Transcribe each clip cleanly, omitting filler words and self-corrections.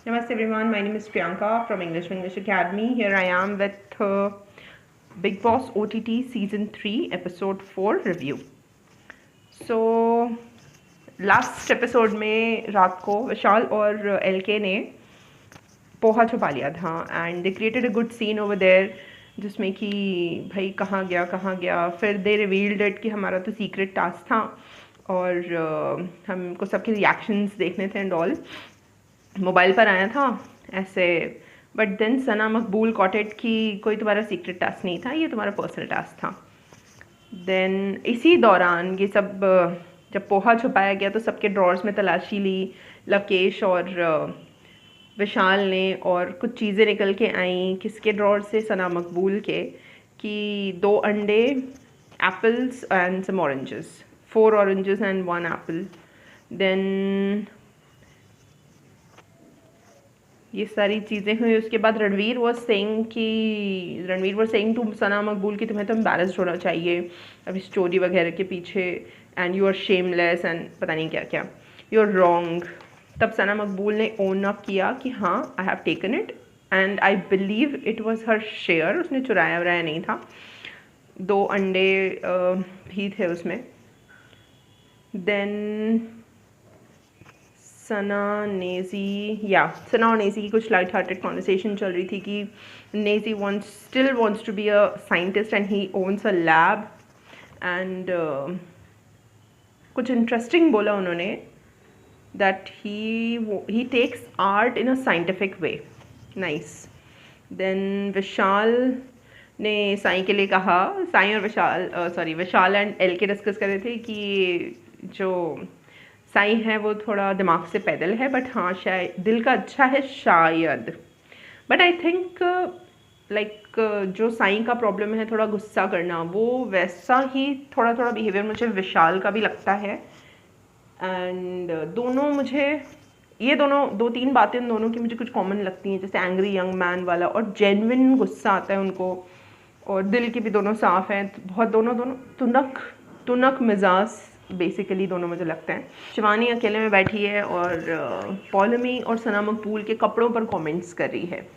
Namaste everyone, my name is Priyanka from English Academy. Here I am with Big Boss OTT Season 3 Episode 4 review. So last episode में रात को विशाल और LK ने पोहा छुपा लिया था and they created a good scene over there जिसमें कि भाई कहाँ गया फिर दे रिवील्ड इट कि हमारा तो सीक्रेट टास्क था और हमको सबके रिएक्शंस देखने थे एंड ऑल मोबाइल पर आया था ऐसे। बट देन सना मकबूल कॉटेड कि कोई तुम्हारा सीक्रेट टास्क नहीं था, ये तुम्हारा पर्सनल टास्क था। देन इसी दौरान ये सब जब पोहा छुपाया गया तो सबके ड्रॉर्स में तलाशी ली लकेश और विशाल ने, और कुछ चीज़ें निकल के आई किसके ड्रॉर से, सना मकबूल के, कि 2 अंडे, apples and some oranges, 4 oranges and 1 apple. Then ये सारी चीज़ें हुई। उसके बाद Ranveer was saying to Sana Maqbool कि तुम्हें तो एम्बैरेस्ड होना चाहिए अभी स्टोरी वगैरह के पीछे, and you are shameless and पता नहीं क्या क्या, यू आर रॉन्ग। तब सना मकबूल ने ओन अप किया कि हाँ I have taken it and I believe it was her share, उसने चुराया वराया नहीं था। 2 अंडे भी थे उसमें। देन सना और नेजी की कुछ लाइट हार्टेड कॉन्वर्सेशन चल रही थी कि Naezy still wants to be a scientist and he owns a lab and कुछ इंटरेस्टिंग बोला उन्होंने, that he takes art in a scientific way. Nice. Then Vishal ने साई के लिए कहा, साई और Vishal and L K discuss कर रहे थे कि जो साई है वो थोड़ा दिमाग से पैदल है, बट हाँ शायद दिल का अच्छा है शायद। बट आई थिंक लाइक जो साई का प्रॉब्लम है थोड़ा गुस्सा करना, वो वैसा ही थोड़ा थोड़ा बिहेवियर मुझे विशाल का भी लगता है। एंड दोनों मुझे ये दोनों 2-3 बातें उन दोनों की मुझे कुछ कॉमन लगती हैं, जैसे एंग्री यंग मैन वाला और जेन्युइन गुस्सा आता है उनको, और दिल की भी दोनों साफ़ हैं बहुत, दोनों तुनक मिजाज बेसिकली दोनों मुझे लगते हैं। शिवानी अकेले में बैठी है और पॉलमी और सना मकबूल के कपड़ों पर कमेंट्स कर रही है।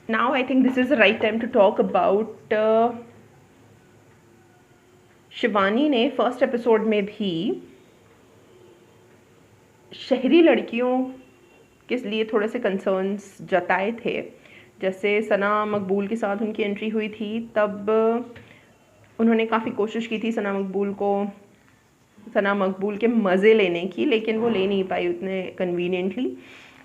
Now I think this is the right time to talk about Shivani ने फर्स्ट एपिसोड में भी शहरी लड़कियों के लिए थोड़े से कंसर्न्स जताए थे। जैसे सना मकबूल के साथ उनकी एंट्री हुई थी तब उन्होंने काफ़ी कोशिश की थी सना मकबूल के मज़े लेने की, लेकिन वो ले नहीं पाई उतने कन्वीनियंटली।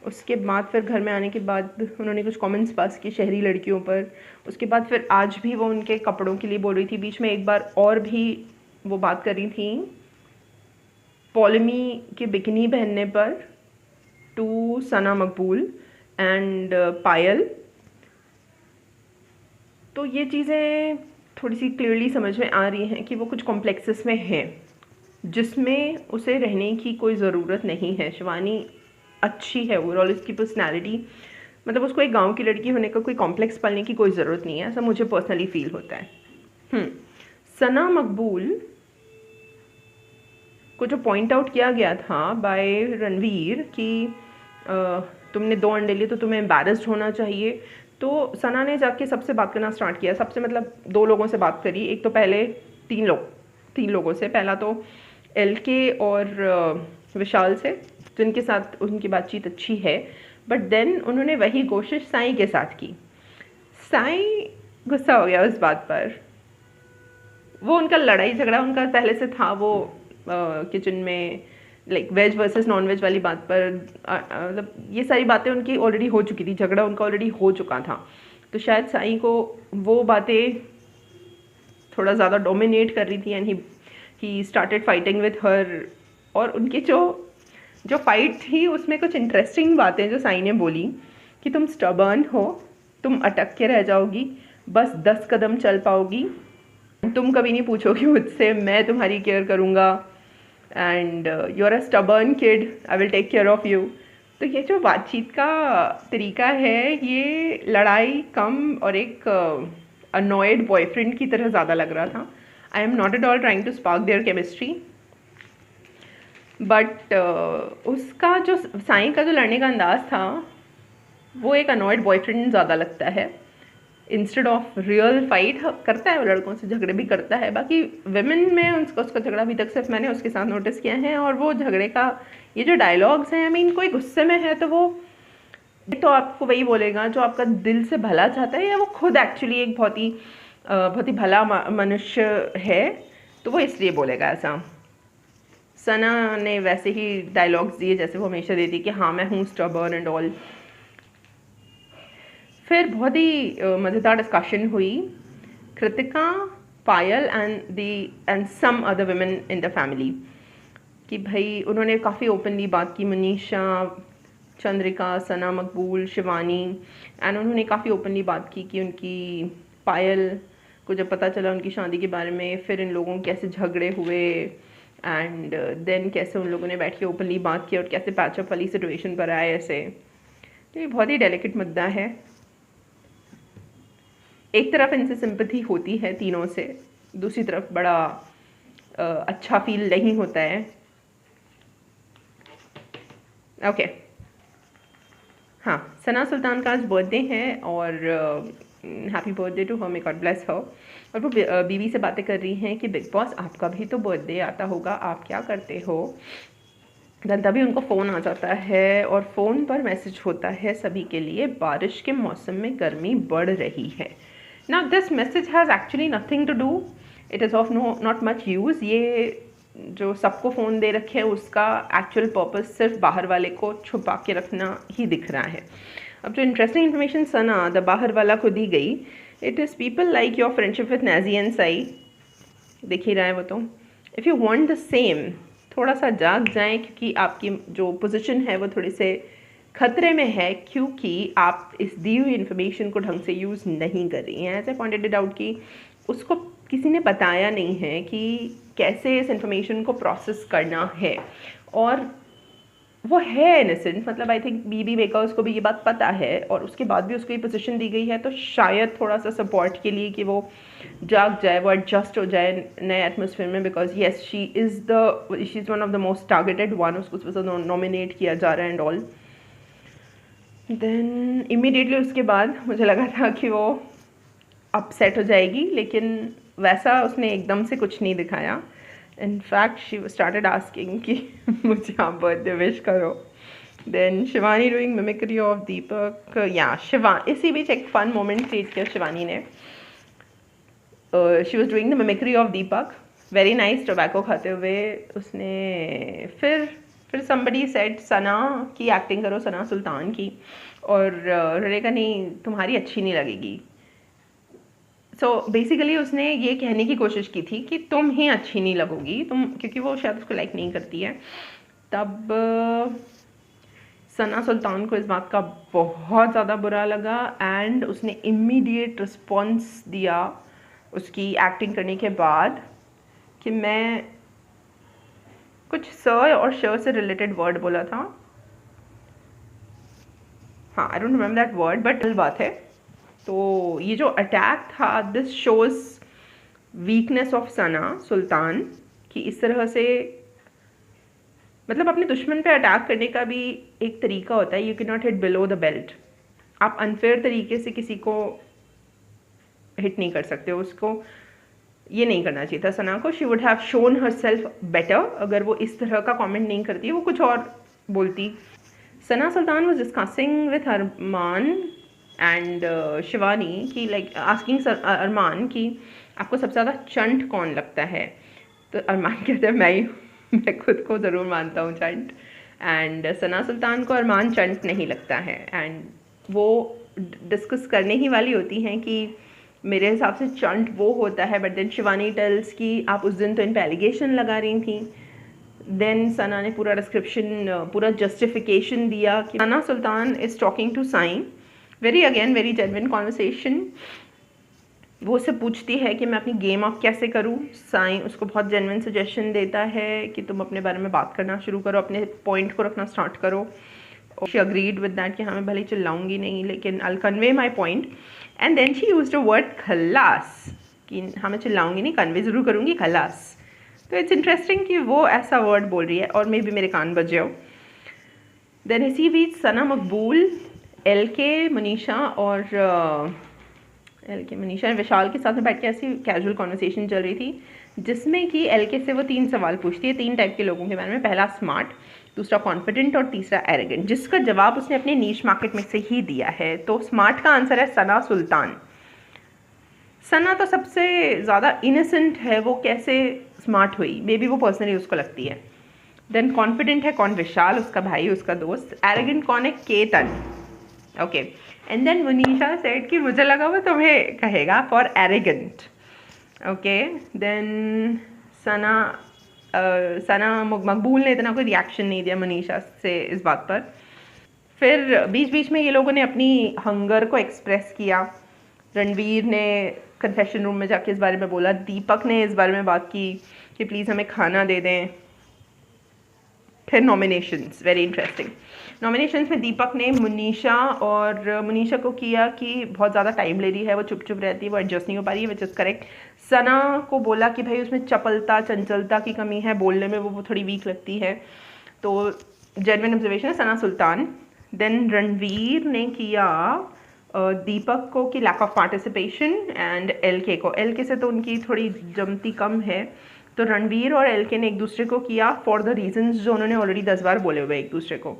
उसके बाद फिर घर में आने के बाद उन्होंने कुछ कमेंट्स पास किए शहरी लड़कियों पर। उसके बाद फिर आज भी वो उनके कपड़ों के लिए बोल रही थी। बीच में एक बार और भी वो बात कर रही थी पॉलमी के बिकनी पहनने पर टू सना मकबूल एंड पायल। तो ये चीज़ें थोड़ी सी क्लियरली समझ में आ रही हैं कि वो कुछ कॉम्प्लेक्सेस में हैं जिसमें उसे रहने की कोई ज़रूरत नहीं है। शिवानी अच्छी है ओवरऑल, इसकी पर्सनैलिटी, मतलब उसको एक गांव की लड़की होने का कोई कॉम्प्लेक्स पालने की कोई ज़रूरत नहीं है, ऐसा मुझे पर्सनली फील होता है। सना मकबूल को जो पॉइंट आउट किया गया था बाय रणवीर कि तुमने 2 अंडे लिए तो तुम्हें एम्बैरेस्ड होना चाहिए, तो सना ने जाके सबसे बात करना स्टार्ट किया। सबसे मतलब 2 लोगों से बात करी, एक तो पहले 3 लोगों से। पहला तो एलके और विशाल से, जिनके साथ उनकी बातचीत अच्छी है। बट देन उन्होंने वही कोशिश साई के साथ की। साई गुस्सा हो गया उस बात पर। वो उनका लड़ाई झगड़ा उनका पहले से था, वो किचन में like veg versus non veg वाली बात पर, मतलब ये सारी बातें उनकी ऑलरेडी हो चुकी थी, झगड़ा उनका ऑलरेडी हो चुका था। तो शायद साई को वो बातें थोड़ा ज़्यादा डोमिनेट कर रही थी and he started fighting with her. और उनकी जो फाइट थी उसमें कुछ इंटरेस्टिंग बातें जो साई ने बोली कि तुम स्टबर्न हो, तुम अटक के रह जाओगी, बस 10 कदम चल पाओगी, तुम कभी नहीं पूछोगी मुझसे, मैं तुम्हारी केयर करूँगा, and you are a stubborn kid, I will take care of you. तो ये जो बातचीत का तरीका है ये लड़ाई कम और एक अनॉयड बॉयफ्रेंड की तरह ज़्यादा लग रहा था। I am not at all trying to spark their chemistry, but उसका जो साई का जो लड़ने का अंदाज़ था वो एक अनॉयड बॉयफ्रेंड ज़्यादा लगता है, इंस्टेड ऑफ रियल फाइट। करता है वो लड़कों से झगड़े भी करता है, बाकी विमेन में उसका झगड़ा अभी तक सिर्फ मैंने उसके साथ नोटिस किया है। और वो झगड़े का ये जो डायलॉग्स हैं, आई मीन कोई गुस्से में है तो वो तो आपको वही बोलेगा जो आपका दिल से भला चाहता है, या वो खुद एक्चुअली एक बहुत ही भला मनुष्य है, तो वो इसलिए बोलेगा ऐसा। सना ने वैसे ही डायलॉग्स दिए जैसे वो हमेशा देती कि हाँ मैं हूँ स्टबर्न एंड ऑल। फिर बहुत ही मज़ेदार डिस्कशन हुई Kritika, Payal and some other women in the family, कि भाई उन्होंने काफ़ी ओपनली बात की, मनीषा, चंद्रिका, सना, मकबूल, शिवानी, एंड उन्होंने काफ़ी ओपनली बात की कि उनकी पायल को जब पता चला उनकी शादी के बारे में, फिर इन लोगों के कैसे झगड़े हुए एंड देन कैसे उन लोगों ने बैठ के ओपनली बात की और कैसे पैचअप वाली सिचुएशन पर आए ऐसे। तो ये बहुत ही डेलिकेट मुद्दा है। एक तरफ इनसे सिंपैथी होती है तीनों से, दूसरी तरफ बड़ा अच्छा फील नहीं होता है। ओके हाँ, सना सुल्तान का आज बर्थडे है और happy birthday to her, may God bless her. और वो बीवी से बातें कर रही हैं कि बिग बॉस आपका भी तो बर्थडे आता होगा, आप क्या करते हो। तभी उनको फ़ोन आ जाता है और फ़ोन पर मैसेज होता है सभी के लिए, बारिश के मौसम में गर्मी बढ़ रही है। Now this message has actually nothing to do, it is of not much use. ये जो सबको फ़ोन दे रखे है उसका एक्चुअल पर्पस सिर्फ बाहर वाले को छुपा के रखना ही दिख रहा है। अब जो इंटरेस्टिंग इन्फॉर्मेशन सना द बाहर वाला को दी गई, it is people like your friendship with Nazi and Sai, देख ही रहा है वो तो। If you want the same, थोड़ा सा जाग जाएं क्योंकि आपकी जो पोजीशन है वो थोड़ी से खतरे में है, क्योंकि आप इस दी हुई इन्फॉर्मेशन को ढंग से यूज़ नहीं कर रही हैं। ऐसे पॉइंटेड आउट कि उसको किसी ने बताया नहीं है कि कैसे इस इन्फॉर्मेशन को प्रोसेस करना है, और वो है इनसेंट, मतलब आई थिंक बीबी मेकर्स को भी ये बात पता है और उसके बाद भी उसको ये पोजीशन दी गई है, तो शायद थोड़ा सा सपोर्ट के लिए कि वो जाग जाए, वो एडजस्ट हो जाए नए एटमोसफेयर में। Because yes she is one of the most targeted one, उसको नॉमिनेट किया जा रहा है एंड ऑल। देन इमीडिएटली उसके बाद मुझे लगा था कि वो अपसेट हो जाएगी, लेकिन वैसा उसने एकदम से कुछ नहीं दिखाया। इनफैक्ट शी स्टार्टेड आस्किंग कि मुझे आप बर्थडे विश करो। Then Shivani doing mimicry of Deepak, या इसी बीच एक फन मोमेंट क्रिएट किया शिवानी ने। She was doing the mimicry of Deepak, very nice, tobacco खाते हुए। उसने फिर समबडी सेड सना की एक्टिंग करो, सना सुल्तान की, और रहेगा नहीं तुम्हारी अच्छी नहीं लगेगी। सो बेसिकली उसने ये कहने की कोशिश की थी कि तुम ही अच्छी नहीं लगोगी, तुम, क्योंकि वो शायद उसको लाइक नहीं करती है। तब सना सुल्तान को इस बात का बहुत ज़्यादा बुरा लगा एंड उसने इमीडिएट रिस्पॉन्स दिया उसकी एक्टिंग करने के बाद कि मैं कुछ स और श से रिलेटेड वर्ड बोला था, हाँ I don't remember that word, but बात है। तो ये जो अटैक था, दिस शोज वीकनेस ऑफ सना सुल्तान, कि इस तरह से मतलब अपने दुश्मन पे अटैक करने का भी एक तरीका होता है। You can not hit below the belt, आप अनफेयर तरीके से किसी को हिट नहीं कर सकते। उसको ये नहीं करना चाहिए था सना को। She would have shown her self better, अगर वो इस तरह का कमेंट नहीं करती, वो कुछ और बोलती। Sana Sultan was discussing with Armaan and Shivani की लाइक आस्किंग अरमान कि आपको सबसे ज़्यादा चंट कौन लगता है। तो अरमान कहते हैं मैं खुद को ज़रूर मानता हूँ चंट, एंड सना सुल्तान को अरमान चंट नहीं लगता है। एंड वो डिस्कस करने ही वाली होती हैं कि मेरे हिसाब से चंट वो होता है, बट देन शिवानी टेल्स कि आप उस दिन तो इन पे एलिगेशन लगा रही थी। देन सना ने पूरा डिस्क्रिप्शन, पूरा जस्टिफिकेशन दिया कि Sana Sultan is talking to Sai, very genuine conversation. वो उससे पूछती है कि मैं अपनी गेम अप कैसे करूँ। साई उसको बहुत जेन्युइन सजेशन देता है कि तुम अपने बारे में बात करना शुरू करो, अपने पॉइंट को रखना स्टार्ट करो। शी अग्रीड विद दैट कि हाँ मैं भले चिल्लाऊंगी नहीं, लेकिन I convey my point. And then she used a word खल्लास, कि हाँ मैं चिल्लाऊंगी नहीं, कन्वे ज़रूर करूँगी, खल्लास। तो इट्स इंटरेस्टिंग कि वो ऐसा वर्ड बोल रही है और मे भी मेरे कान बजे हो। देन इसी बीच सना मकबूल मनीषा और विशाल के साथ में बैठ के ऐसी कैजुअल कॉन्वर्सेशन चल रही थी, जिसमें कि से वो 3 सवाल पूछती है 3 टाइप के लोगों के बारे में। पहला स्मार्ट, दूसरा कॉन्फिडेंट और तीसरा एरोगेंट, जिसका जवाब उसने अपने नीश मार्केट में से ही दिया है। तो स्मार्ट का आंसर है सना सुल्तान। सना तो सबसे ज़्यादा इनोसेंट है, वो कैसे स्मार्ट हुई, मे बी वो पर्सनली उसको लगती है। देन कॉन्फिडेंट है कौन? विशाल, उसका भाई, उसका दोस्त। एरोगेंट कौन है? Ketan. Okay, and then Manisha said कि मुझे लगा वो तुम्हें कहेगा for arrogant. Okay, then Sana Maqbool ने इतना कोई रिएक्शन नहीं दिया मनीषा से इस बात पर। फिर बीच बीच में ये लोगों ने अपनी हंगर को एक्सप्रेस किया। रणवीर ने कन्फेशन रूम में जाके इस बारे में बोला, दीपक ने इस बारे में बात की कि प्लीज़ हमें खाना दे दें। फिर नॉमिनेशंस, वेरी इंटरेस्टिंग। नॉमिनेशंस में दीपक ने मनीषा को किया कि बहुत ज़्यादा टाइम ले रही है, वो चुप चुप रहती है, वो एडजस्ट नहीं हो पा रही है, विच इज़ करेक्ट। सना को बोला कि भाई उसमें चपलता, चंचलता की कमी है, बोलने में वो थोड़ी वीक लगती है। तो जेन्युइन ऑब्जर्वेशन है, सना सुल्तान। देन रणवीर ने किया दीपक को कि lack of participation, and L K से तो उनकी थोड़ी जमती कम है, तो रणवीर और एल ने एक दूसरे को किया फॉर द रीजंस जो उन्होंने ऑलरेडी 10 बार बोले हुए एक दूसरे को।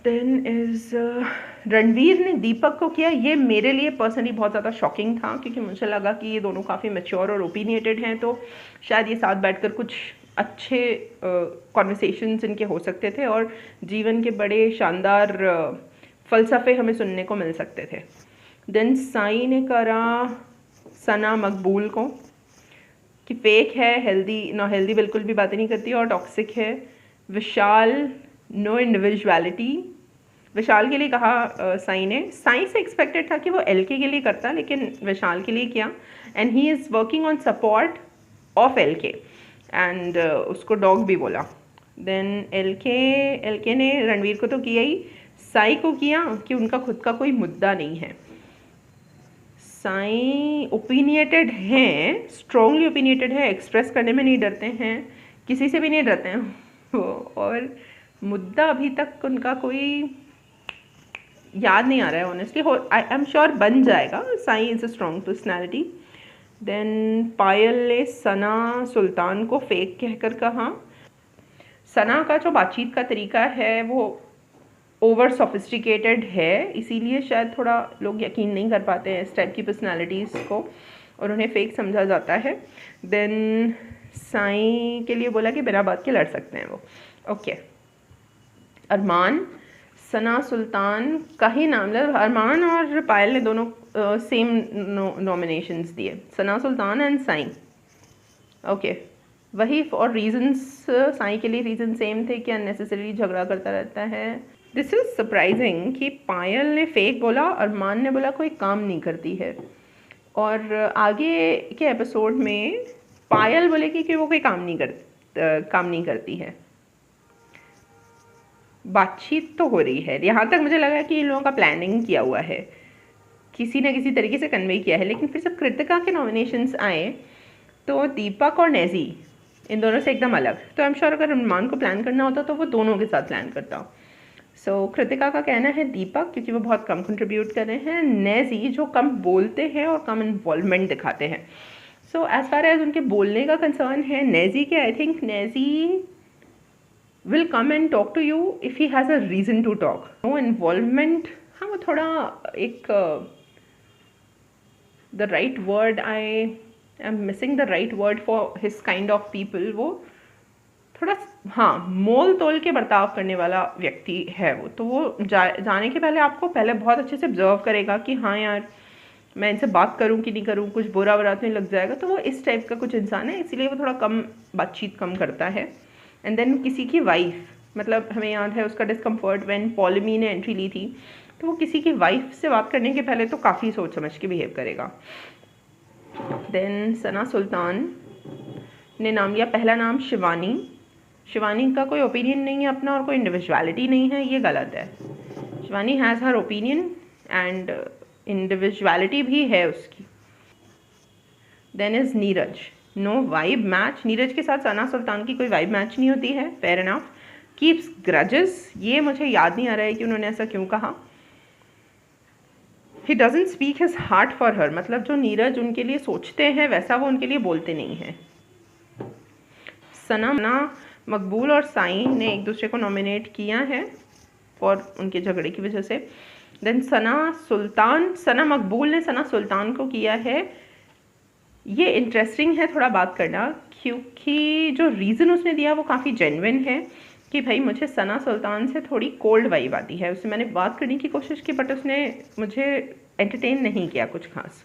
देन इज रणवीर ने दीपक को किया, ये मेरे लिए पर्सनली बहुत ज़्यादा शॉकिंग था, क्योंकि मुझे लगा कि ये दोनों काफ़ी मैच्योर और ओपिनियटेड हैं, तो शायद ये साथ बैठकर कुछ अच्छे कॉन्वर्सेशंस इनके हो सकते थे और जीवन के बड़े शानदार फ़लसफ़े हमें सुनने को मिल सकते थे। देन साई ने करा सना मकबूल को कि फेक है, हेल्दी बिल्कुल भी बातें नहीं करती और टॉक्सिक है। विशाल, नो इंडिविजुअलिटी। विशाल के लिए कहा साई से एक्सपेक्टेड था कि वो एलके के लिए करता, लेकिन विशाल के लिए किया। And he is working on support of LK, and उसको डॉग भी बोला। देन एलके ने रणवीर को तो किया ही, साई को किया कि उनका खुद का कोई मुद्दा नहीं है। साई ओपिनियटेड हैं, स्ट्रॉन्गली ओपिनियटेड है, एक्सप्रेस करने में नहीं डरते हैं, किसी से भी नहीं डरते हैं वो, और मुद्दा अभी तक उनका कोई याद नहीं आ रहा है ऑनेस्टली। आई एम श्योर बन जाएगा। Sai is a strong personality. Then Payal ने सना सुल्तान को फेक कहकर कहा। सना का जो बातचीत का तरीका है वो ओवर सोफिस्टिकेटेड है, इसीलिए शायद थोड़ा लोग यकीन नहीं कर पाते हैं इस टाइप की पर्सनालिटीज़ को और उन्हें फेक समझा जाता है। देन साई के लिए बोला कि बिना बात के लड़ सकते हैं वो। ओके, अरमान, सना सुल्तान का ही नाम ले, अरमान और पायल ने दोनों सेम नॉमिनेशंस दिए, सना सुल्तान एंड साई। ओके, वही और रीजंस साई के लिए रीज़न सेम थे कि अननेसेसरी झगड़ा करता रहता है। दिस इज़ सरप्राइजिंग कि पायल ने फेक बोला, अरमान ने बोला कोई काम नहीं करती है, और आगे के एपिसोड में पायल बोलेगी कि वो कोई काम नहीं करती है। बातचीत तो हो रही है, यहाँ तक मुझे लगा कि इन लोगों का प्लानिंग किया हुआ है, किसी न किसी तरीके से कन्वे किया है। लेकिन फिर जब कृतिका के नॉमिनेशंस आए तो दीपक और नेजी इन दोनों से एकदम अलग, तो आई एम श्योर अगर अरमान को प्लान करना होता तो वो दोनों के साथ प्लान करता। सो कृतिका का कहना है दीपक, क्योंकि वो बहुत कम कंट्रीब्यूट कर रहे हैं, नेजी जो कम बोलते हैं और कम इन्वॉल्वमेंट दिखाते हैं। सो एज फार एज उनके बोलने का कंसर्न है नेजी के, I think Naezy will come and talk to you if he has a reason to talk. No involvement, हाँ वो थोड़ा एक the right word, I am missing the right word for his kind of people, वो थोड़ा हाँ मोल तोल के बर्ताव करने वाला व्यक्ति है वो। तो वो जाने के पहले आपको पहले बहुत अच्छे से ऑब्जर्व करेगा कि हाँ यार मैं इनसे बात करूँ कि नहीं करूँ, कुछ बुरा बुरा तो नहीं लग जाएगा। तो वो इस टाइप का कुछ इंसान है, इसीलिए वो थोड़ा कम बातचीत कम करता है। एंड देन किसी की वाइफ, मतलब हमें याद है उसका डिस्कम्फर्ट व्हेन पॉलमी ने एंट्री ली थी, तो वो किसी की वाइफ से बात करने के पहले तो काफ़ी सोच समझ के बिहेव करेगा। देन सना सुल्तान ने नाम लिया, पहला नाम शिवानी। शिवानी का कोई ओपिनियन नहीं है अपना और कोई इंडिविजुअलिटी नहीं है, ये गलत है। Shivani has her opinion and individuality भी है उसकी। Then is Neeraj, no vibe match. Neeraj के साथ सना सुल्तान की कोई वाइब मैच नहीं होती है, फेयर इनफ। कीप्स ग्रजेस, ये मुझे याद नहीं आ रहा है कि उन्होंने ऐसा क्यों कहा। He doesn't speak his heart for her, मतलब जो नीरज उनके लिए सोचते हैं वैसा वो उनके लिए बोलते नहीं हैं। सना मकबूल और साई ने एक दूसरे को नॉमिनेट किया है और उनके झगड़े की वजह से। देन सना मकबूल ने सना सुल्तान को किया है। ये इंटरेस्टिंग है थोड़ा बात करना, क्योंकि जो रीज़न उसने दिया वो काफ़ी जेन्युइन है कि भाई मुझे सना सुल्तान से थोड़ी कोल्ड वाइब आती है। उससे मैंने बात करने की कोशिश की बट उसने मुझे एंटरटेन नहीं किया कुछ खास।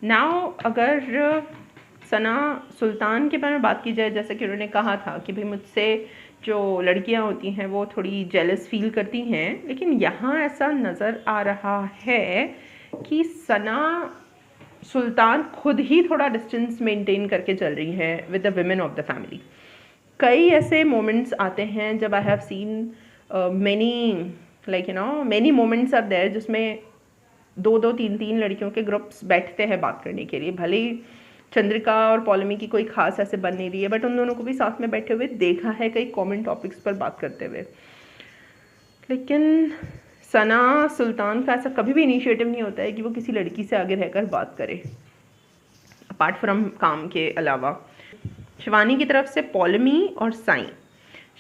नाउ अगर सना सुल्तान के बारे में बात की जाए, जैसे कि उन्होंने कहा था कि भाई मुझसे जो लड़कियां होती हैं वो थोड़ी जेलस फील करती हैं, लेकिन यहाँ ऐसा नज़र आ रहा है कि सना सुल्तान खुद ही थोड़ा डिस्टेंस मेंटेन करके चल रही है with the women of the family. कई ऐसे मोमेंट्स आते हैं जब I have seen many moments are there जिसमें दो दो तीन तीन लड़कियों के ग्रुप्स बैठते हैं बात करने के लिए। भले ही चंद्रिका और पौलमी की कोई खास ऐसे बन नहीं रही है बट उन दोनों को भी साथ में बैठे हुए देखा है कई कॉमन टॉपिक्स पर बात करते हुए। लेकिन सना सुल्तान का ऐसा कभी भी इनिशिएटिव नहीं होता है कि वो किसी लड़की से आगे रहकर बात करे अपार्ट फ्रॉम काम के अलावा। शिवानी की तरफ से पौलमी और साई।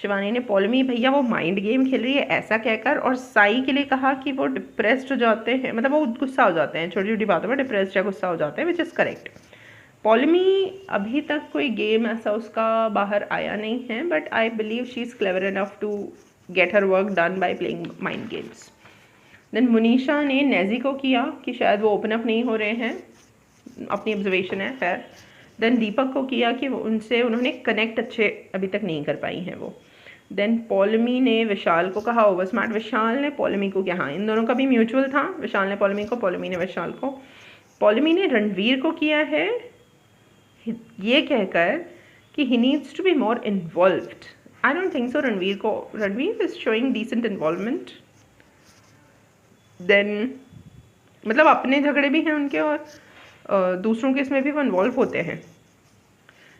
शिवानी ने पौलमी भैया वो माइंड गेम खेल रही है ऐसा कहकर, और साई के लिए कहा कि वो डिप्रेस्ड हो जाते हैं, मतलब वो गुस्सा हो जाते हैं छोटी छोटी बातों पर डिप्रेस्ड या गुस्सा हो जाते हैं, विच इज़ करेक्ट। पौलमी अभी तक कोई गेम ऐसा उसका बाहर आया नहीं है but I believe she is clever enough to get her work done by playing mind games. Then Munisha ने नेजी को किया कि शायद वो ओपन अप नहीं हो रहे हैं, अपनी ऑब्जर्वेशन है खैर। देन दीपक को किया कि उनसे उन्होंने कनेक्ट अच्छे अभी तक नहीं कर पाई हैं वो। देन पौलमी ने विशाल को कहा ओवर स्मार्ट, विशाल ने पौलमी को किया। हाँ, इन दोनों का भी म्यूचुअल था, विशाल ने पौलमी को, पौलमी ने विशाल को। पौलमी ने रणवीर को किया है ये कहकर कि he needs to be more involved. I don't think so Ranveer is showing decent involvement. Then मतलब अपने झगड़े भी हैं उनके और दूसरों के इसमें भी वो इन्वॉल्व होते हैं।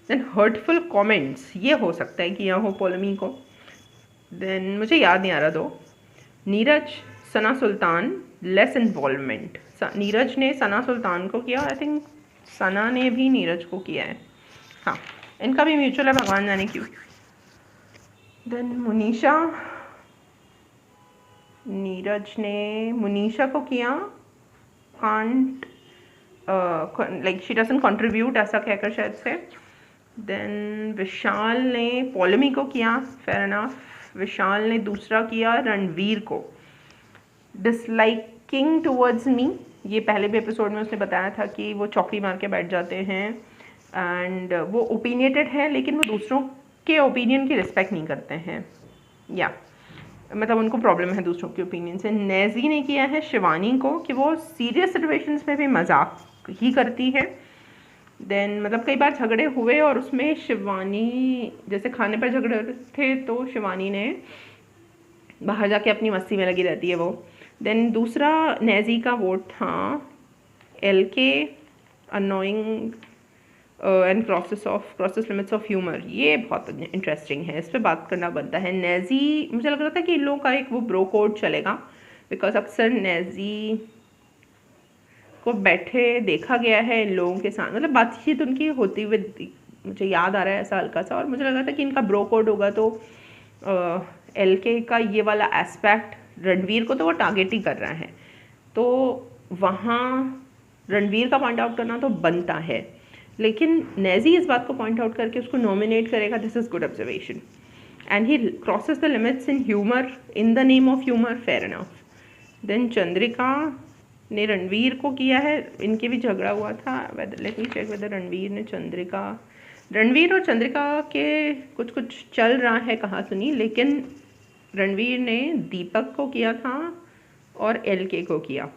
देन हर्टफुल कमेंट्स, ये हो सकता है कि यहाँ हो पौलमी को। देन मुझे याद नहीं आ रहा दो। नीरज सना सुल्तान लेस इन्वॉल्वमेंट, नीरज ने सना सुल्तान को किया, आई थिंक सना ने भी नीरज को किया है। हाँ, इनका भी म्यूचुअल है, भगवान जाने क्यों। देन मुनीषा, नीरज ने मुनीषा को किया can't like she doesn't contribute ऐसा कहकर शायद से। देन विशाल ने पौलमी को किया, फेयर एनफ। विशाल ने दूसरा किया रणवीर को। डिसलाइकिंग टुवर्ड्स मी, ये पहले भी एपिसोड में उसने बताया था कि वो चौकड़ी मार के बैठ जाते हैं एंड वो ओपिनियटेड है लेकिन वो दूसरों के ओपिनियन की रिस्पेक्ट नहीं करते हैं, या मतलब उनको प्रॉब्लम है दूसरों के ओपिनियन से। नेजी ने किया है शिवानी को कि वो सीरियस सिचुएशंस में भी मजाक ही करती है। देन मतलब कई बार झगड़े हुए और उसमें शिवानी, जैसे खाने पर झगड़े थे तो शिवानी ने बाहर जाके अपनी मस्ती में लगी रहती है वो। देन दूसरा नेजी का वोट था LK, annoying and crosses limits of humour. ये बहुत इंटरेस्टिंग है, इस पर बात करना बनता है। नेजी, मुझे लग रहा था कि इन लोगों का एक वो ब्रो कोड चलेगा बिकॉज अक्सर नेजी को बैठे देखा गया है इन लोगों के साथ, मतलब बातचीत उनकी होती हुई मुझे याद आ रहा है ऐसा हल्का सा, और मुझे लग रहा था कि इनका ब्रो कोड होगा। तो LK का ये वाला एस्पेक्ट रणवीर को तो वो टारगेट ही कर रहा है, तो वहाँ रणवीर का पॉइंट आउट करना तो बनता है, लेकिन नेजी इस बात को पॉइंट आउट करके उसको नॉमिनेट करेगा, this is good observation. And he crosses the limits in humour, in the name of humour, fair enough. Then Chandrika ने रणवीर को किया है, इनके भी झगड़ा हुआ था, let me check whether Ranveer और चंद्रिका के कुछ कुछ चल रहा है कहा सुनी, लेकिन रणवीर ने दीपक को किया था और LK को किया,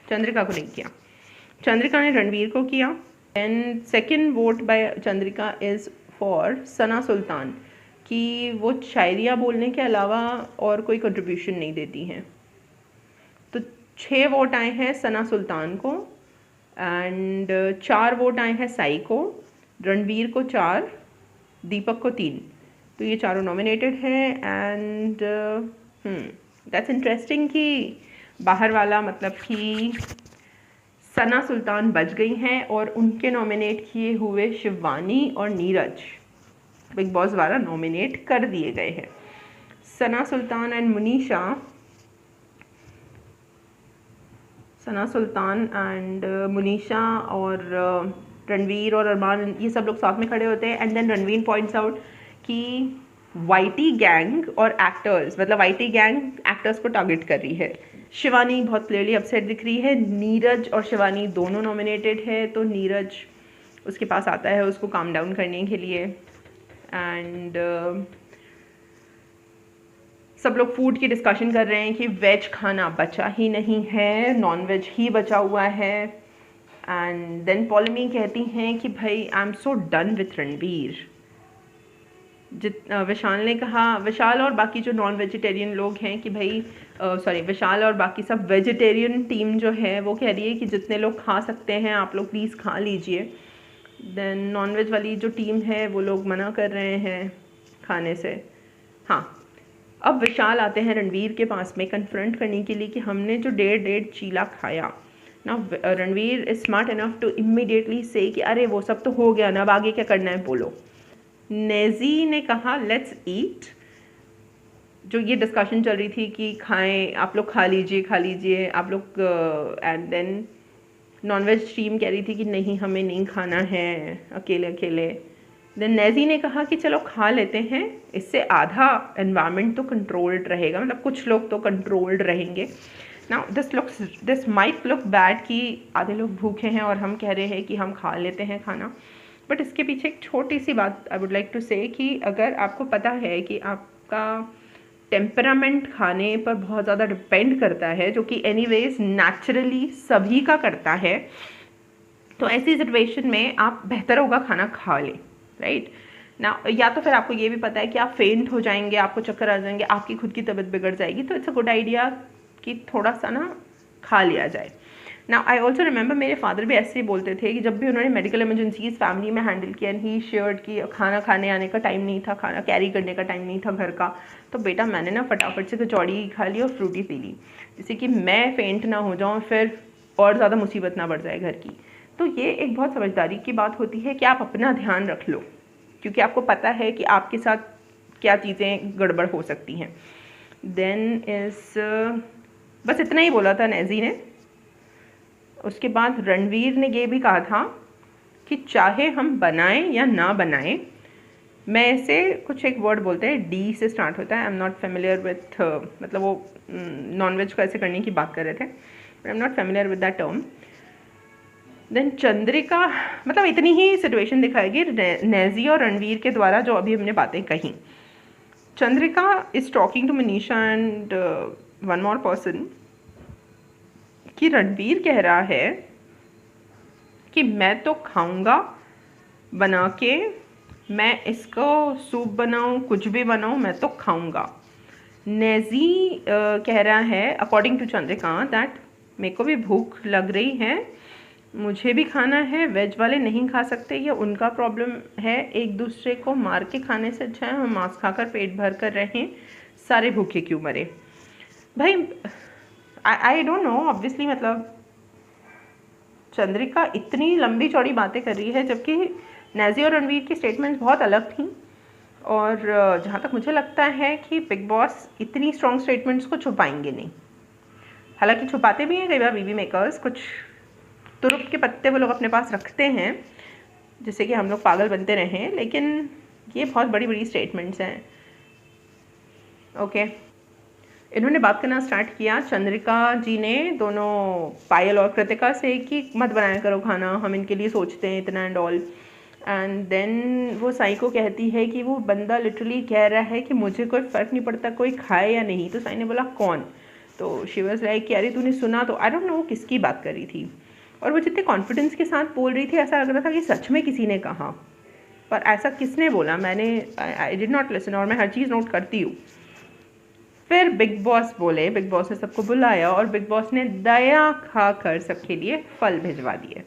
चंद्रिका को नहीं किया। चंद्रिका ने रणवीर को किया। And second vote by Chandrika is for Sana Sultan कि वो शायरिया बोलने के अलावा और कोई कंट्रीब्यूशन नहीं देती हैं। तो 6 वोट आए हैं सना सुल्तान को एंड 4 वोट आए हैं साई को, रणवीर को 4, दीपक को 3, तो ये चारों नॉमिनेटेड हैं। एंड दैट्स इंटरेस्टिंग कि बाहर वाला मतलब कि सना सुल्तान बच गई हैं और उनके नॉमिनेट किए हुए शिवानी और नीरज बिग बॉस द्वारा नॉमिनेट कर दिए गए हैं। सना सुल्तान एंड मुनीषा, सना सुल्तान एंड मुनीषा और रणवीर और अरमान, ये सब लोग साथ में खड़े होते हैं। And then Ranveer points out कि वाईटी गैंग और एक्टर्स, मतलब वाईटी गैंग एक्टर्स को टारगेट कर रही है। शिवानी बहुत क्लियरली अपसेट दिख रही है। नीरज और शिवानी दोनों नॉमिनेटेड है, तो नीरज उसके पास आता है उसको काम डाउन करने के लिए। एंड सब लोग फूड की डिस्कशन कर रहे हैं कि वेज खाना बचा ही नहीं है, नॉन वेज ही बचा हुआ है। एंड देन पॉलमी कहती हैं कि भाई I am so done with Ranvir. Vishal ने कहा, विशाल और बाकी जो नॉन वेजिटेरियन लोग हैं कि भाई सॉरी विशाल और बाकी सब वेजिटेरियन टीम जो है वो कह रही है कि जितने लोग खा सकते हैं आप लोग प्लीज़ खा लीजिए। देन नॉन वेज वाली जो टीम है वो लोग मना कर रहे हैं खाने से। हाँ, अब विशाल आते हैं रणवीर के पास में कन्फ्रंट करने के लिए कि हमने जो 1.5 चीला खाया ना। Ranveer is smart enough to immediately say कि अरे वो सब तो हो गया ना, अब आगे क्या करना है बोलो। नेजी ने कहा लेट्स ईट। जो ये डिस्कशन चल रही थी कि खाएं, आप लोग खा लीजिए आप लोग। एंड देन नॉनवेज टीम कह रही थी कि नहीं हमें नहीं खाना है अकेले अकेले। देन नेजी ने कहा कि चलो खा लेते हैं, इससे आधा एनवायरनमेंट तो कंट्रोल्ड रहेगा, मतलब कुछ लोग तो कंट्रोल्ड रहेंगे। Now this might look bad कि आधे लोग भूखे हैं और हम कह रहे हैं कि हम खा लेते हैं खाना। बट इसके पीछे एक छोटी सी बात आई वुड लाइक टू से कि अगर आपको पता है कि आपका टेम्परामेंट खाने पर बहुत ज़्यादा डिपेंड करता है, जो कि एनीवेज नेचुरली सभी का करता है, तो ऐसी सिचुएशन में आप बेहतर होगा खाना खा लें, राइट ना। या तो फिर आपको ये भी पता है कि आप फेंट हो जाएंगे, आपको चक्कर आ जाएंगे, आपकी खुद की तबीयत बिगड़ जाएगी, तो इट्स अ गुड आइडिया कि थोड़ा सा ना खा लिया जाए ना। आई ऑल्सो रिमेंबर मेरे फादर भी ऐसे ही बोलते थे कि जब भी उन्होंने मेडिकल इमरजेंसीज फैमिली में हैंडल किया एंड ही शेयर्ड कि खाना खाने आने का टाइम नहीं था, खाना कैरी करने का टाइम नहीं था घर का, तो बेटा मैंने ना फटाफट से कचौड़ी खा ली और फ्रूटी पी ली, जिससे कि मैं फेंट ना हो जाऊँ, फिर और ज़्यादा मुसीबत ना बढ़ जाए घर की। तो ये एक बहुत समझदारी की बात होती है कि आप अपना ध्यान रख लो, क्योंकि आपको पता है कि आपके साथ क्या चीज़ें गड़बड़ हो सकती हैं। देन बस इतना ही बोला था नेजी ने। उसके बाद रणवीर ने ये भी कहा था कि चाहे हम बनाएं या ना बनाएं, मैं ऐसे कुछ एक वर्ड बोलते हैं, डी से स्टार्ट होता है, आई एम नॉट फेमिलियर विथ, मतलब वो नॉनवेज को ऐसे करने की बात कर रहे थे, I am not familiar with that term. Then Chandrika, मतलब इतनी ही सिचुएशन दिखाएगी नेजी और रणवीर के द्वारा जो अभी हमने बातें कही। Chandrika is talking to Manisha and one more person कि रणवीर कह रहा है कि मैं तो खाऊंगा बना के, मैं इसको सूप बनाऊं कुछ भी बनाऊं मैं तो खाऊंगा। नेजी कह रहा है अकॉर्डिंग टू चंद्रिका दैट मेरे को भी भूख लग रही है, मुझे भी खाना है, वेज वाले नहीं खा सकते, ये उनका प्रॉब्लम है, एक दूसरे को मार के खाने से अच्छा है हम मांस खाकर पेट भर कर रहें, सारे भूखे क्यों मरे। भाई आई डोंट नो, ऑब्वियसली मतलब चंद्रिका इतनी लंबी चौड़ी बातें कर रही है, जबकि नेजी और रणवीर की स्टेटमेंट्स बहुत अलग थी। और जहाँ तक मुझे लगता है कि बिग बॉस इतनी स्ट्रॉन्ग स्टेटमेंट्स को छुपाएंगे नहीं, हालांकि छुपाते भी हैं कई बार बीवी मेकर्स, कुछ तुरुप के पत्ते वो लोग अपने पास रखते हैं जिससे कि हम लोग पागल बनते रहें, लेकिन ये बहुत बड़ी बड़ी स्टेटमेंट्स हैं। ओके, इन्होंने बात करना स्टार्ट किया चंद्रिका जी ने दोनों पायल और कृतिका से कि मत बनाया करो खाना, हम इनके लिए सोचते हैं इतना एंड ऑल। एंड देन वो साई को कहती है कि वो बंदा लिटरली कह रहा है कि मुझे कोई फ़र्क नहीं पड़ता कोई खाए या नहीं। तो साई ने बोला कौन, तो शी वाज लाइक कि अरे तूने सुना, तो आई डोंट नो किसकी बात कर रही थी। और वो जितने कॉन्फिडेंस के साथ बोल रही थी ऐसा लग रहा था कि सच में किसी ने कहा, पर ऐसा किसने बोला मैंने, आई डिड नॉट लिसन, और मैं हर चीज़ नोट करती हूँ। फिर बिग बॉस बोले, बिग बॉस ने सबको बुलाया और बिग बॉस ने दया खा कर सबके लिए फल भिजवा दिए।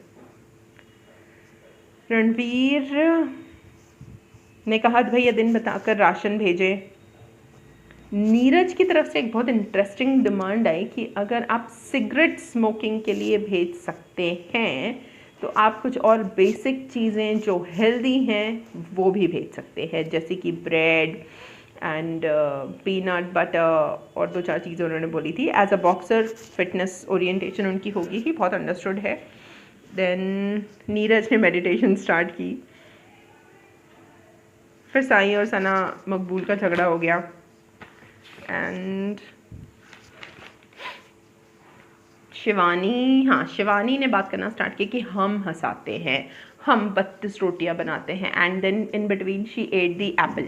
रणवीर ने कहा भैया दिन बताकर राशन भेजे, नीरज की तरफ से एक बहुत इंटरेस्टिंग डिमांड आई कि अगर आप सिगरेट स्मोकिंग के लिए भेज सकते हैं तो आप कुछ और बेसिक चीज़ें जो हेल्दी हैं वो भी भेज सकते हैं, जैसे कि ब्रेड एंड पीनट बटर और दो चार चीज़ें उन्होंने बोली थी। As a boxer fitness orientation उनकी होगी ही, बहुत अंडरस्टूड है। देन नीरज ने मेडिटेशन स्टार्ट की। फिर साई और सना मकबूल का झगड़ा हो गया एंड शिवानी ने बात करना स्टार्ट की कि हम हंसाते हैं, हम 32 रोटियां बनाते हैं। And then in between she ate the apple.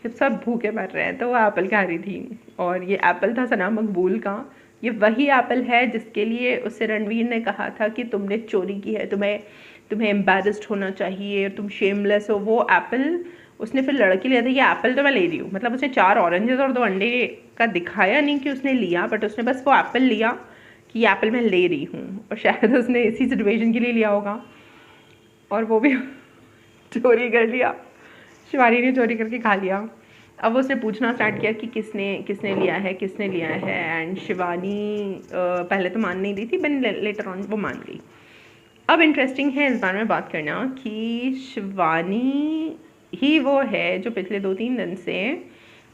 जब सब भूखे मर रहे हैं तो वो एप्पल खा रही थी, और ये एप्पल था सना मकबूल का। ये वही एप्पल है जिसके लिए उससे रणवीर ने कहा था कि तुमने चोरी की है, तुम्हें एम्बेरस्ड होना चाहिए, तुम शेमलेस हो। वो एप्पल उसने फिर लड़के लिया था। ये एप्पल तो मैं ले रही हूँ, मतलब उसने 4 ऑरेंजेस और 2 अंडे का दिखाया नहीं कि उसने लिया, बट उसने बस वो एप्पल लिया कि ये एप्पल मैं ले रही हूँ। और शायद उसने इसी सिचुएशन के लिए लिया होगा, और वो भी चोरी कर लिया। शिवानी ने चोरी करके खा लिया। अब उसने पूछना स्टार्ट किया कि किसने लिया है। एंड शिवानी पहले तो मान नहीं रही थी, बट लेटर ऑन वो मान गई। अब इंटरेस्टिंग है इस बारे में बात करना कि शिवानी ही वो है जो पिछले 2-3 दिन से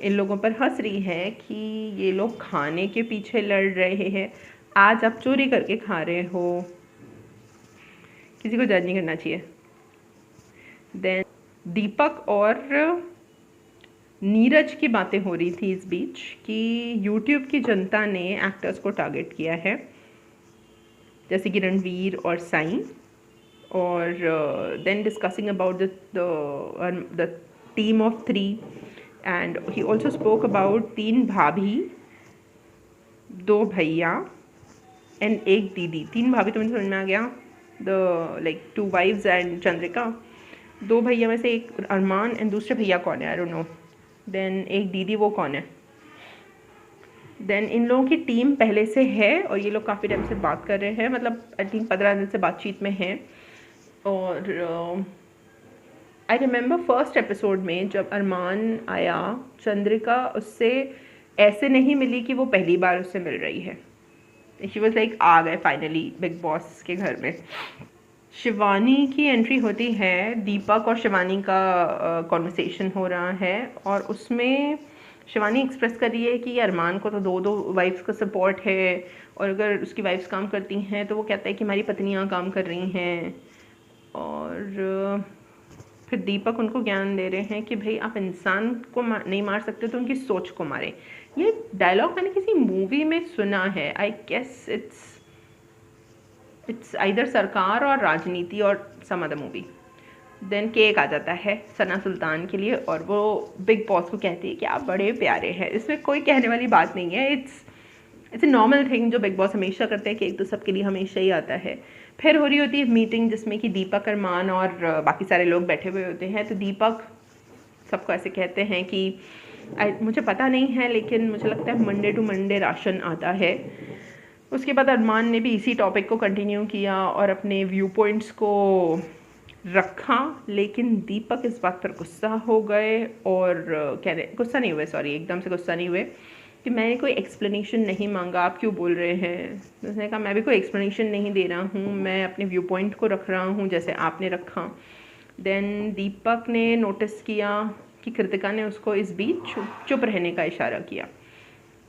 इन लोगों पर हंस रही है कि ये लोग खाने के पीछे लड़ रहे हैं। आज आप चोरी करके खा रहे हो, किसी को जज नहीं करना चाहिए। देन दीपक और नीरज की बातें हो रही थी इस बीच कि यूट्यूब की जनता ने एक्टर्स को टारगेट किया है, जैसे कि रणवीर और साई। और then discussing about the team of 3 and he also spoke about 3 भाभी, 2 भैया एंड 1 दीदी। 3 भाभी तो मुझे समझ में आ गया, the like 2 wives and Chandrika. 2 भैया में से एक अरमान एंड दूसरे भैया कौन है, आई डोंट नो। देन 1 दीदी, वो कौन है। देन इन लोगों की टीम पहले से है और ये लोग काफ़ी टाइम से बात कर रहे हैं, मतलब आई थिंक 15 दिन से बातचीत में हैं। और आई रिमेंबर फर्स्ट एपिसोड में जब अरमान आया, चंद्रिका उससे ऐसे नहीं मिली कि वो पहली बार उससे मिल रही है। शी वॉज लाइक आ गए फाइनली बिग बॉस के घर में। शिवानी की एंट्री होती है, दीपक और शिवानी का कॉन्वर्सेशन हो रहा है, और उसमें शिवानी एक्सप्रेस कर रही है कि अरमान को तो 2 वाइफ्स का सपोर्ट है, और अगर उसकी वाइफ्स काम करती हैं तो वो कहता है कि हमारी पत्नियां काम कर रही हैं। और फिर दीपक उनको ज्ञान दे रहे हैं कि भाई आप इंसान को नहीं मार सकते तो उनकी सोच को मारें। ये डायलॉग मैंने किसी मूवी में सुना है, आई गेस इट्स आइदर सरकार और राजनीति और some other movie. Then cake आ जाता है सना सुल्तान के लिए, और वो बिग बॉस को कहती है कि आप बड़े प्यारे हैं। इसमें कोई कहने वाली बात नहीं है, इट्स ए नॉर्मल थिंग जो बिग बॉस हमेशा करते हैं, केक तो सबके लिए हमेशा ही आता है। फिर हो रही होती है मीटिंग जिसमें कि दीपक, अरमान और बाकी सारे लोग बैठे हुए होते हैं। तो दीपक सबको ऐसे कहते हैं कि मुझे पता नहीं है लेकिन मुझे लगता है मंडे टू मंडे राशन आता है। उसके बाद अरमान ने भी इसी टॉपिक को कंटिन्यू किया और अपने व्यू पॉइंट्स को रखा, लेकिन दीपक इस बात पर गुस्सा हो गए और कह रहे, गुस्सा नहीं हुए, सॉरी, एकदम से गुस्सा नहीं हुए, कि मैंने कोई एक्सप्लेनेशन नहीं मांगा, आप क्यों बोल रहे हैं। उसने कहा मैं भी कोई एक्सप्लेनेशन नहीं दे रहा हूँ, मैं अपने व्यू पॉइंट को रख रहा हूँ जैसे आपने रखा। देन दीपक ने नोटिस किया कि कृतिका ने उसको इस बीच चुप रहने का इशारा किया,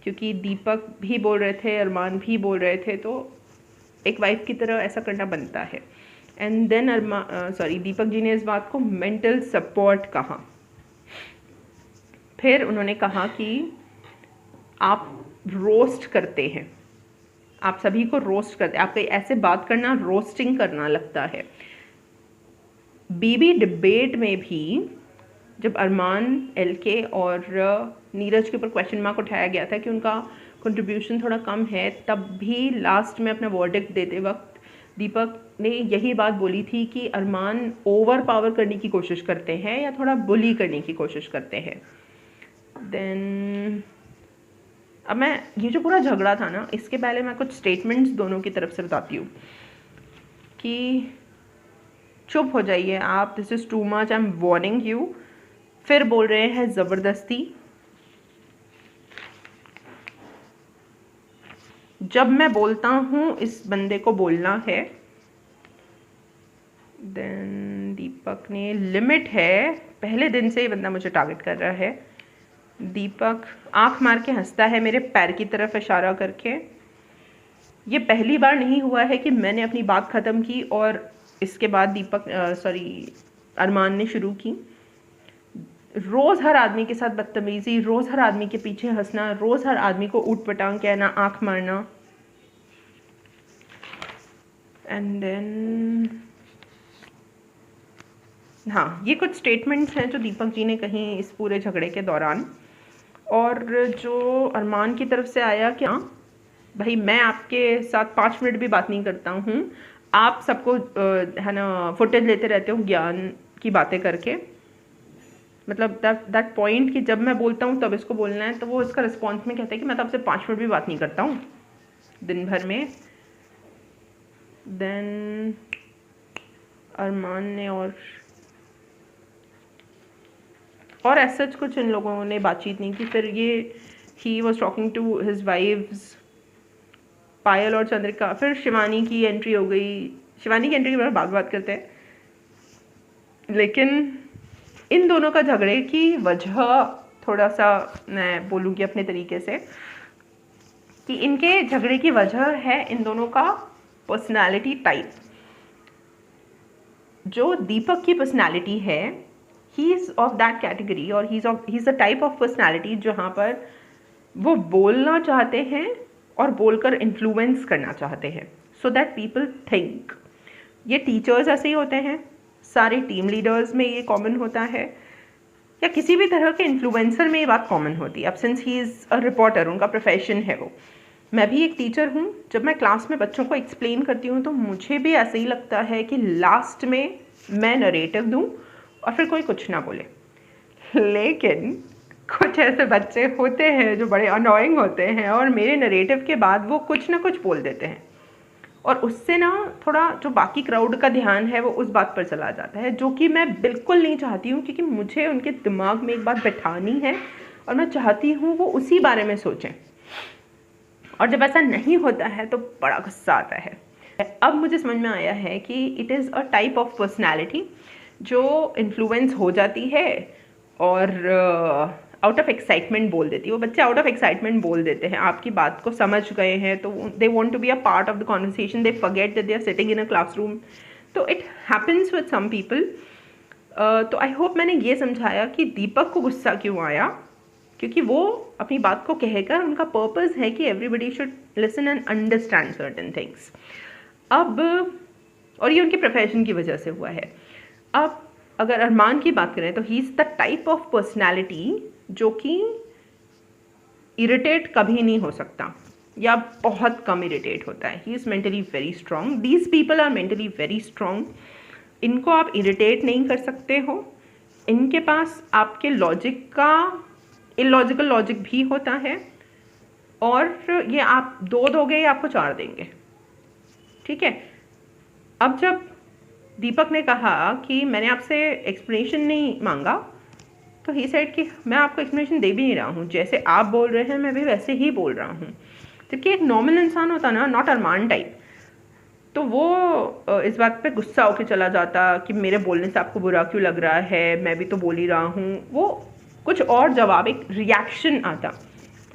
क्योंकि दीपक भी बोल रहे थे, अरमान भी बोल रहे थे, तो एक वाइफ की तरह ऐसा करना बनता है। एंड देन दीपक जी ने इस बात को मेंटल सपोर्ट कहा। फिर उन्होंने कहा कि आप रोस्ट करते हैं, आप सभी को रोस्ट करते हैं, आपको ऐसे बात करना रोस्टिंग करना लगता है। बीबी डिबेट में भी जब अरमान, एलके और नीरज के ऊपर क्वेश्चन मार्क उठाया गया था कि उनका कंट्रीब्यूशन थोड़ा कम है, तब भी लास्ट में अपना वर्डिक्ट देते वक्त दीपक ने यही बात बोली थी कि अरमान ओवर पावर करने की कोशिश करते हैं या थोड़ा बुली करने की कोशिश करते हैं। देन अब मैं ये जो पूरा झगड़ा था ना, इसके पहले मैं कुछ स्टेटमेंट्स दोनों की तरफ से बताती हूँ कि चुप हो जाइए आप, this is too much, I am warning you. फिर बोल रहे हैं ज़बरदस्ती। जब मैं बोलता हूँ इस बंदे को बोलना है। देन दीपक ने लिमिट है, पहले दिन से ये बंदा मुझे टारगेट कर रहा है। दीपक आंख मार के हंसता है मेरे पैर की तरफ इशारा करके। ये पहली बार नहीं हुआ है कि मैंने अपनी बात ख़त्म की और इसके बाद दीपक अरमान ने शुरू की। रोज़ हर आदमी के साथ बदतमीज़ी, रोज़ हर आदमी के पीछे हंसना, रोज़ हर आदमी को ऊट पटांग कहना, आंख मारना। एंड देन हाँ, ये कुछ स्टेटमेंट्स हैं जो दीपक जी ने कहीं इस पूरे झगड़े के दौरान। और जो अरमान की तरफ से आया कि हाँ भाई मैं आपके साथ 5 मिनट भी बात नहीं करता हूँ, आप सबको है ना फुटेज लेते रहते हो ज्ञान की बातें करके। मतलब दैट पॉइंट कि जब मैं बोलता हूँ तब इसको बोलना है, तो वो इसका रिस्पॉन्स में कहता है कि मैं तो आपसे 5 मिनट भी बात नहीं करता हूँ दिन भर में। देन अरमान ने और ऐसा कुछ इन लोगों ने बातचीत नहीं की। फिर ये ही was talking to his wives Payal और चंद्रिका। फिर शिवानी की एंट्री हो गई। शिवानी की एंट्री के बारे में बात करते हैं, लेकिन इन दोनों का झगड़े की वजह थोड़ा सा मैं बोलूँगी अपने तरीके से कि इनके झगड़े की वजह है इन दोनों का पर्सनालिटी टाइप। जो दीपक की पर्सनालिटी है, he is of that category, और he is a type of personality जहाँ पर वो बोलना चाहते हैं और बोलकर इन्फ्लुएंस करना चाहते हैं सो दैट पीपल थिंक। ये टीचर्स ऐसे ही होते हैं, सारे टीम लीडर्स में ये कॉमन होता है, या किसी भी तरह के इन्फ्लुएंसर में ये बात कॉमन होती है। अब since he is a reporter, उनका प्रोफेशन है वो। मैं भी एक टीचर हूँ, जब मैं क्लास में बच्चों को एक्सप्लेन करती हूँ तो मुझे भी ऐसे ही लगता है कि लास्ट में मैं नरेटिव दूँ और फिर कोई कुछ ना बोले। लेकिन कुछ ऐसे बच्चे होते हैं जो बड़े अनोइंग होते हैं और मेरे नरेटिव के बाद वो कुछ ना कुछ बोल देते हैं, और उससे ना थोड़ा जो बाकी क्राउड का ध्यान है वो उस बात पर चला जाता है, जो कि मैं बिल्कुल नहीं चाहती हूँ, क्योंकि मुझे उनके दिमाग में एक बात बैठानी है और मैं चाहती हूँ वो उसी बारे में सोचें। और जब ऐसा नहीं होता है तो बड़ा गुस्सा आता है। अब मुझे समझ में आया है कि it is a type of personality जो इन्फ्लुएंस हो जाती है और आउट ऑफ एक्साइटमेंट बोल देती है। वो बच्चे आउट ऑफ एक्साइटमेंट बोल देते हैं, आपकी बात को समझ गए हैं तो they want to be a part of the conversation, they forget that they are sitting in a classroom. तो it happens with some people. तो आई होप मैंने ये समझाया कि दीपक को गुस्सा क्यों आया, क्योंकि वो अपनी बात को कहकर उनका पर्पस है कि everybody should listen and understand certain things. अब और ये उनके प्रोफेशन की वजह से हुआ है। अब अगर अरमान की बात करें तो he is the type of personality जो कि इरिटेट कभी नहीं हो सकता या बहुत कम इरिटेट होता है। He is mentally very strong, these people are mentally very strong. इनको आप इरिटेट नहीं कर सकते हो। इनके पास आपके लॉजिक का इलॉजिकल लॉजिक भी होता है, और ये आप 2 दोगे या आपको 4 देंगे, ठीक है। अब जब दीपक ने कहा कि मैंने आपसे एक्सप्लेनेशन नहीं मांगा, तो ही सेड कि मैं आपको एक्सप्लेनेशन दे भी नहीं रहा हूँ, जैसे आप बोल रहे हैं मैं भी वैसे ही बोल रहा हूँ। जबकि एक नॉर्मल इंसान होता ना, नॉट अरमान टाइप, तो वो इस बात पे गुस्सा होकर चला जाता कि मेरे बोलने से आपको बुरा क्यों लग रहा है, मैं भी तो बोल ही रहा हूँ। वो कुछ और जवाब, एक रिएक्शन आता।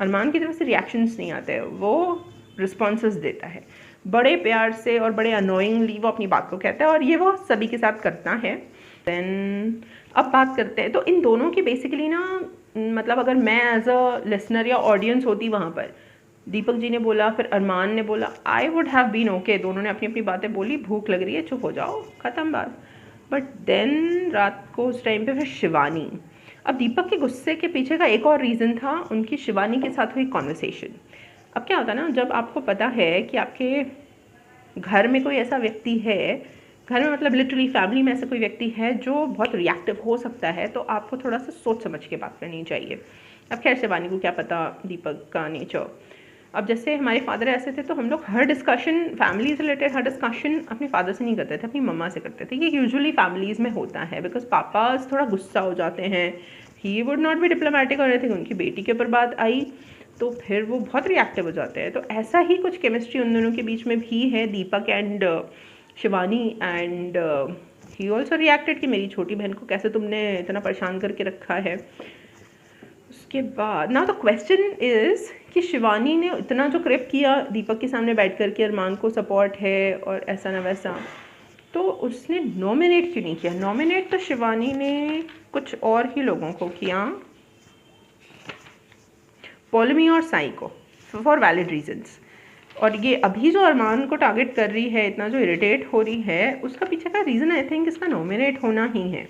अरमान की तरफ से रिएक्शंस नहीं आते, वो रिस्पॉन्सेस देता है बड़े प्यार से और बड़े अनोइंगली। वो अपनी बात को कहता है और ये वो सभी के साथ करता है। देन अब बात करते हैं तो इन दोनों की बेसिकली ना, मतलब अगर मैं एज अ लिसनर या ऑडियंस होती वहाँ पर, दीपक जी ने बोला फिर अरमान ने बोला, I would have been okay. दोनों ने अपनी अपनी बातें बोली, भूख लग रही है चुप हो जाओ, ख़त्म बात। बट देन रात को उस टाइम पे फिर शिवानी। अब दीपक के गुस्से के पीछे का एक और रीज़न था उनकी शिवानी के साथ हुई कॉन्वर्सेशन। अब क्या होता है ना, जब आपको पता है कि आपके घर में कोई ऐसा व्यक्ति है, घर में मतलब लिटरली फैमिली में ऐसा कोई व्यक्ति है जो बहुत रिएक्टिव हो सकता है, तो आपको थोड़ा सा सोच समझ के बात करनी चाहिए। अब खैर शिवानी को क्या पता दीपक का नेचर। अब जैसे हमारे फादर ऐसे थे तो हम लोग हर डिस्कशन फैमिली से रिलेटेड, हर डिस्कशन अपने फादर से नहीं करते थे, अपनी मम्मा से करते थे। ये यूजुअली फैमिलीज़ में होता है, बिकॉज पापा थोड़ा गुस्सा हो जाते हैं। He would not be diplomatic और एनीथिंग। उनकी बेटी के ऊपर बात आई तो फिर वो बहुत रिएक्टिव हो जाते हैं। तो ऐसा ही कुछ केमिस्ट्री उन दोनों के बीच में भी है, Deepak and Shivani, and he also reacted कि मेरी छोटी बहन को कैसे तुमने इतना परेशान करके रखा है। उसके बाद ना, तो क्वेश्चन इज़ कि शिवानी ने इतना जो क्रिप किया दीपक के सामने बैठ कर के अरमान को सपोर्ट है और ऐसा ना वैसा, तो उसने नॉमिनेट क्यों नहीं किया? नॉमिनेट तो शिवानी ने कुछ और ही लोगों को किया, पौलमी और साई को, फॉर वैलिड रीजंस। और ये अभी जो अरमान को टारगेट कर रही है, इतना जो इरिटेट हो रही है, उसका पीछे का रीज़न आई थिंक इसका नॉमिनेट होना ही है।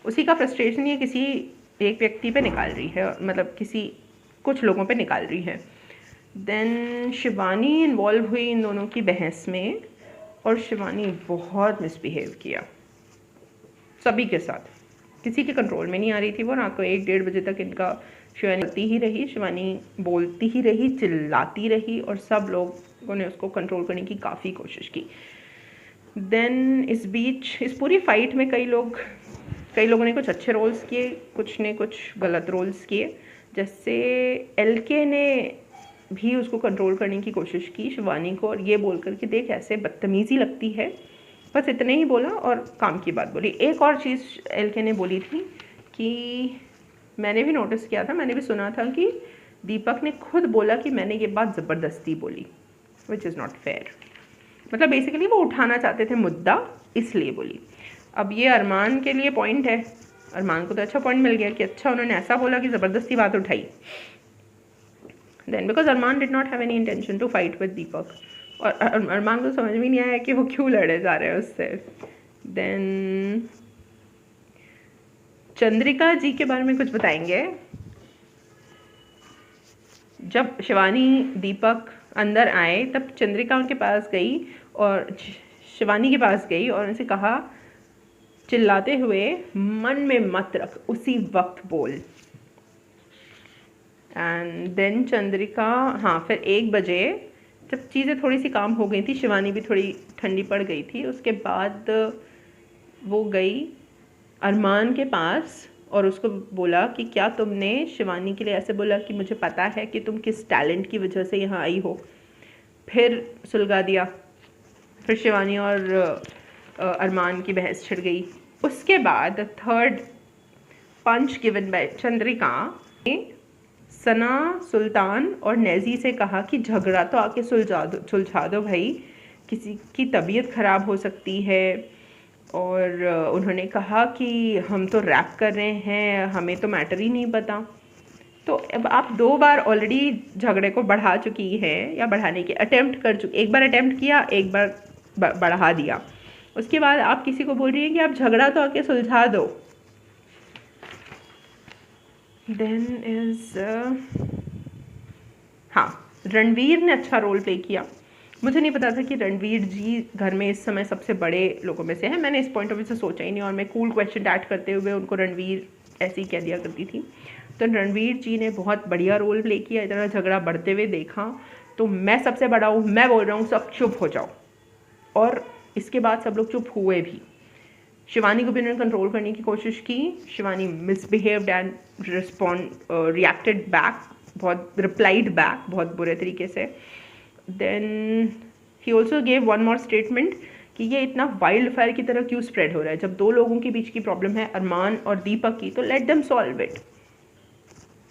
उसी का फ्रस्ट्रेशन ये किसी एक व्यक्ति पे निकाल रही है, मतलब कुछ लोगों पे निकाल रही है। देन शिवानी इन्वॉल्व हुई इन दोनों की बहस में, और शिवानी बहुत मिसबिहेव किया सभी के साथ, किसी के कंट्रोल में नहीं आ रही थी वो। रात को 1-1:30 बजे तक इनका शिवानी बोलती ही रही, चिल्लाती रही, और सब लोगों ने उसको कंट्रोल करने की काफ़ी कोशिश की। देन इस बीच इस पूरी फाइट में कई लोगों ने कुछ अच्छे रोल्स किए, कुछ ने कुछ गलत रोल्स किए। जैसे एलके ने भी उसको कंट्रोल करने की कोशिश की शिवानी को, और ये बोल कर कि देख ऐसे बदतमीज़ी लगती है, बस इतने ही बोला और काम की बात बोली। एक और चीज़ एलके ने बोली थी कि मैंने भी नोटिस किया था, मैंने भी सुना था कि दीपक ने खुद बोला कि मैंने ये बात ज़बरदस्ती बोली, विच इज़ नॉट फेयर। मतलब बेसिकली वो उठाना चाहते थे मुद्दा, इसलिए बोली। अब ये अरमान के लिए पॉइंट है, अरमान को तो अच्छा पॉइंट मिल गया कि अच्छा उन्होंने ऐसा बोला कि ज़बरदस्ती बात उठाई। Then because Arman did not have any intention to fight with Deepak, और अरमान को समझ में नहीं आया कि वो क्यों लड़े जा रहे हैं उससे। देन चंद्रिका जी के बारे में कुछ बताएंगे। जब शिवानी दीपक अंदर आए तब चंद्रिका उनके पास गई और शिवानी के पास गई और उनसे कहा चिल्लाते हुए, मन में मत रख, उसी वक्त बोल। एंड देन चंद्रिका, हाँ फिर 1 बजे जब चीज़ें थोड़ी सी काम हो गई थी, शिवानी भी थोड़ी ठंडी पड़ गई थी, उसके बाद वो गई अरमान के पास और उसको बोला कि क्या तुमने शिवानी के लिए ऐसे बोला कि मुझे पता है कि तुम किस टैलेंट की वजह से यहाँ आई हो। फिर सुलगा दिया, फिर शिवानी और अरमान की बहस छिड़ गई। उसके बाद third punch given by Chandrika ने सना, सुल्तान और नेजी से कहा कि झगड़ा तो आके सुलझा दो भाई, किसी की तबीयत ख़राब हो सकती है। और उन्होंने कहा कि हम तो रैप कर रहे हैं, हमें तो मैटर ही नहीं पता। तो अब आप 2 बार ऑलरेडी झगड़े को बढ़ा चुकी है, या बढ़ाने के अटेम्प्ट कर चुकी। एक बार अटेम्प्ट किया, एक बार बढ़ा दिया, उसके बाद आप किसी को बोल रही हैं कि आप झगड़ा तो आके सुलझा दो। देन इज हाँ, रणवीर ने अच्छा रोल प्ले किया। मुझे नहीं पता था कि रणवीर जी घर में इस समय सबसे बड़े लोगों में से हैं। मैंने इस पॉइंट ऑफ व्यू से सोचा ही नहीं, और मैं कूल क्वेश्चन ऐड करते हुए उनको रणवीर ऐसे ही कह दिया करती थी। तो रणवीर जी ने बहुत बढ़िया रोल प्ले किया। इतना झगड़ा बढ़ते हुए देखा तो मैं सबसे बड़ा हूँ, मैं बोल रहा हूँ सब चुप हो जाओ, और इसके बाद सब लोग चुप हुए भी। शिवानी को भी उन्होंने कंट्रोल करने की कोशिश की। Shivani misbehaved and reacted back, बहुत रिप्लाइड बैक बहुत बुरे तरीके से। Then he also gave one more statement कि ये इतना वाइल्ड फायर की तरह क्यों स्प्रेड हो रहा है। जब 2 लोगों के बीच की प्रॉब्लम है, अरमान और दीपक की, तो let them solve it.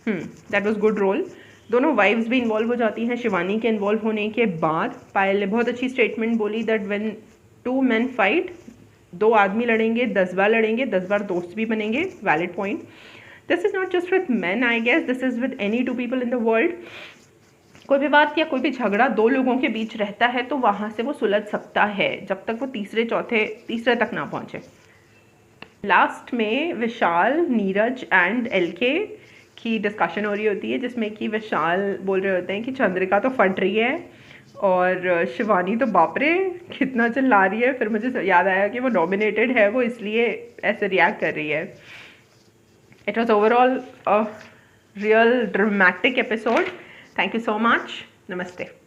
That was good role. दोनों वाइफ्स भी इन्वॉल्व हो जाती हैं शिवानी के इन्वॉल्व होने के बाद। पायल ने बहुत अच्छी स्टेटमेंट बोली दैट व्हेन 2 men फाइट, 2 आदमी लड़ेंगे, 10 बार लड़ेंगे, 10 बार दोस्त भी बनेंगे। Valid point. This is not just with man, I guess this is with any 2 people in the world. कोई भी बात या कोई भी झगड़ा 2 लोगों के बीच रहता है तो वहाँ से वो सुलझ सकता है, जब तक वो तीसरे तक ना पहुँचे। लास्ट में विशाल, नीरज एंड एलके की डिस्कशन हो रही होती है, जिसमें कि विशाल बोल रहे होते हैं कि चंद्रिका तो फट रही है, और शिवानी तो बाप रे कितना चिल्ला रही है। फिर मुझे याद आया कि वो नॉमिनेटेड है, वो इसलिए ऐसे रिएक्ट कर रही है। It was overall a real dramatic episode. Thank you so much. नमस्ते।